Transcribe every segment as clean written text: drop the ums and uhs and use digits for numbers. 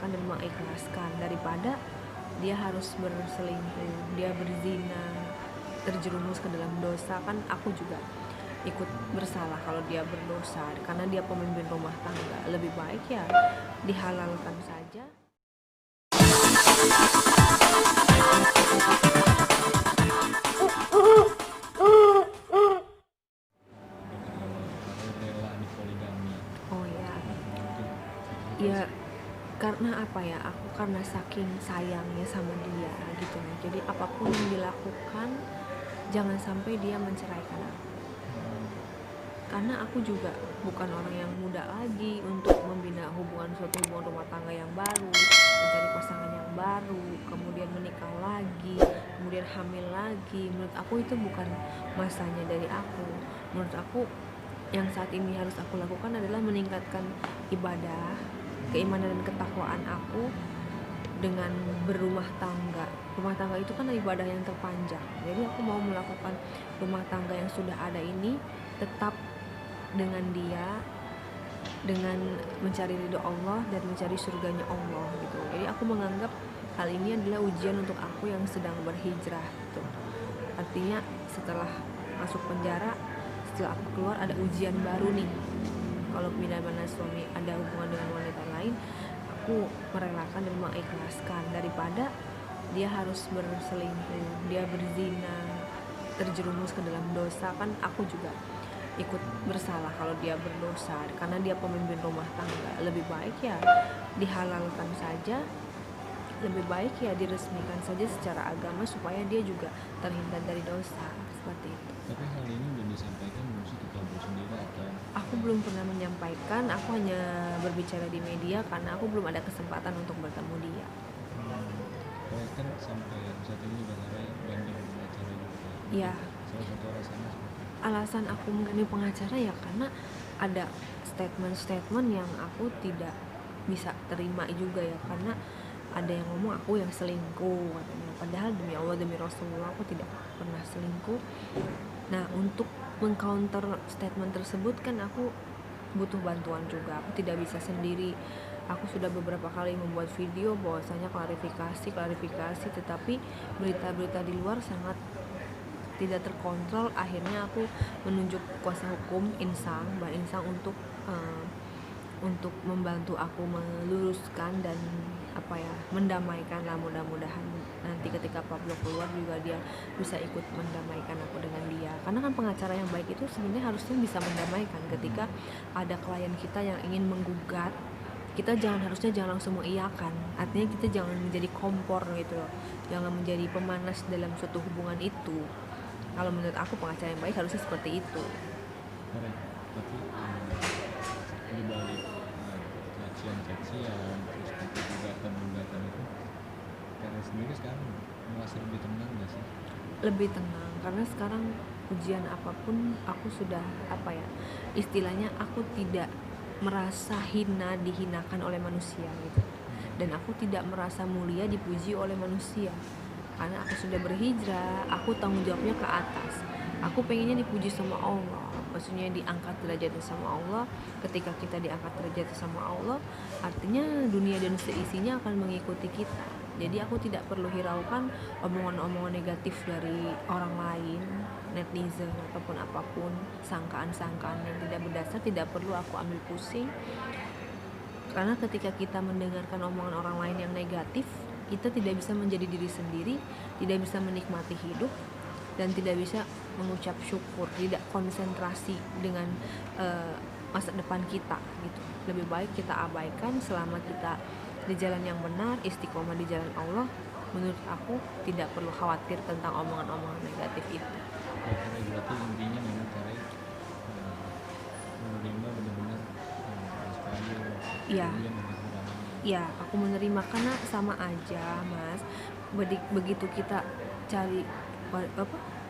merelakan dan mengikhlaskan daripada dia harus berselingkuh, dia berzina, terjerumus ke dalam dosa. Kan aku juga ikut bersalah kalau dia berdosa karena dia pemimpin rumah tangga. Lebih baik ya dihalalkan saja. Kalau rela di poligami Oh ya, mungkin ya karena apa ya, aku karena saking sayangnya sama dia gitu. Jadi apapun yang dilakukan jangan sampai dia menceraikan aku, karena aku juga bukan orang yang muda lagi untuk membina suatu hubungan rumah tangga yang baru, mencari pasangan yang baru, kemudian menikah lagi, kemudian hamil lagi. Menurut aku itu bukan masanya dari aku. Menurut aku yang saat ini harus aku lakukan adalah meningkatkan ibadah, keimanan dan ketakwaan aku dengan berumah tangga. Rumah tangga itu kan ibadah yang terpanjang. Jadi aku mau melakukan rumah tangga yang sudah ada ini tetap dengan dia, dengan mencari ridho Allah dan mencari surganya Allah gitu. Jadi aku menganggap hal ini adalah ujian untuk aku yang sedang berhijrah gitu. Artinya setelah masuk penjara, setelah aku keluar ada ujian baru nih. Kalau bila mana suami ada hubungan dengan wanita lain, aku merelakan dan mengikhlaskan daripada dia harus berselingkuh, dia berzina, terjerumus ke dalam dosa. Kan aku juga ikut bersalah kalau dia berdosa karena dia pemimpin rumah tangga. Lebih baik ya dihalalkan saja, lebih baik ya diresmikan saja secara agama supaya dia juga terhindar dari dosa seperti itu. tapi hal ini udah disampaikan belum sih ke kamu sendiri atau Aku belum pernah menyampaikan, aku hanya berbicara di media karena aku belum ada kesempatan untuk bertemu dia. kayak kan sampai saat ini udah sampai gandeng pengacara juga Ya, salah satu alasannya seperti itu. alasan aku menggandeng pengacara ya karena ada statement-statement yang aku tidak bisa terima juga ya, karena ada yang ngomong aku yang selingkuh katanya. Padahal demi Allah demi Rasulullah aku tidak pernah selingkuh. Nah, untuk mengcounter statement tersebut kan aku butuh bantuan juga. Aku tidak bisa sendiri. Aku sudah beberapa kali membuat video bahwasanya klarifikasi, tetapi berita-berita di luar sangat tidak terkontrol. Akhirnya aku menunjuk kuasa hukum Insang, Mbak Insang untuk membantu aku meluruskan dan mendamaikan lah. Mudah-mudahan nanti ketika Pablo keluar juga dia bisa ikut mendamaikan aku dengan dia, karena kan pengacara yang baik itu sebenarnya harusnya bisa mendamaikan. Ketika ada klien kita yang ingin menggugat, kita harusnya jangan langsung mengiyakan. Artinya kita jangan menjadi kompor gitu loh, jangan menjadi pemanas dalam suatu hubungan itu. Kalau menurut aku pengacara yang baik harusnya seperti itu. Correct. Tapi di balik cacian terus nanti gugatan itu karena sendiri sekarang merasa lebih tenang nggak sih? Lebih tenang karena sekarang ujian apapun aku sudah istilahnya aku tidak merasa dihinakan oleh manusia gitu, dan aku tidak merasa mulia dipuji oleh manusia karena aku sudah berhijrah. Aku tanggung jawabnya ke atas. Aku pengennya dipuji sama Allah, maksudnya diangkat derajatnya sama Allah. Ketika kita diangkat derajatnya sama Allah, artinya dunia dan seisinya akan mengikuti kita. Jadi aku tidak perlu hiraukan omongan-omongan negatif dari orang lain, netizen ataupun apapun, sangkaan-sangkaan yang tidak berdasar. Tidak perlu aku ambil pusing, karena ketika kita mendengarkan omongan orang lain yang negatif, kita tidak bisa menjadi diri sendiri, tidak bisa menikmati hidup, dan tidak bisa mengucap syukur, tidak konsentrasi dengan masa depan kita gitu. Lebih baik kita abaikan selama kita di jalan yang benar, istiqomah di jalan Allah. Menurut aku tidak perlu khawatir tentang omongan-omongan negatif itu. Ya karena berarti intinya memang cara menerima benar-benar waspada Iya. kemudian mengurangi. Ya, aku menerima karena sama aja, Mas. Begitu kita cari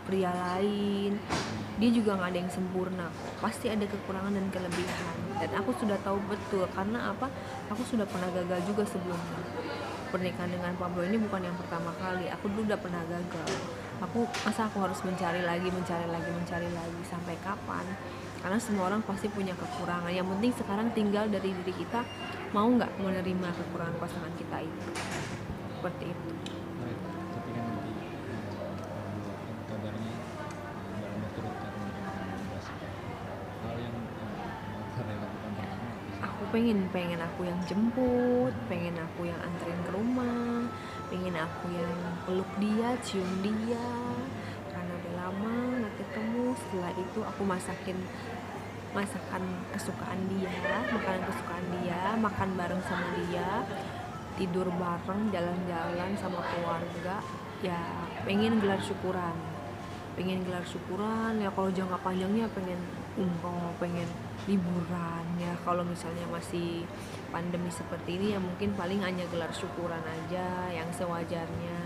pria lain, dia juga nggak ada yang sempurna, pasti ada kekurangan dan kelebihan. Dan aku sudah tahu betul karena aku sudah pernah gagal juga sebelumnya. Pernikahan dengan Pablo ini bukan yang pertama kali. Aku dulu udah pernah gagal. Masa aku harus mencari lagi sampai kapan? Karena semua orang pasti punya kekurangan. Yang penting sekarang tinggal dari diri kita, mau nggak menerima kekurangan pasangan kita itu. Seperti itu. Baik, tapi kan nanti kabarnya dalam waktu dekat membahas hal yang mau kalian lakukan pertama apa sih? Aku pengen aku yang jemput, pengen aku yang anterin ke rumah, pengen aku yang peluk dia, cium dia, karena udah lama nggak ketemu. Setelah itu aku masakan kesukaan dia, makanan kesukaan dia, makan bareng sama dia, tidur bareng, jalan-jalan sama keluarga. Ya pengen gelar syukuran ya. Kalau jangka panjangnya pengen umroh, pengen liburan ya. Kalau misalnya masih pandemi seperti ini ya mungkin paling hanya gelar syukuran aja yang sewajarnya.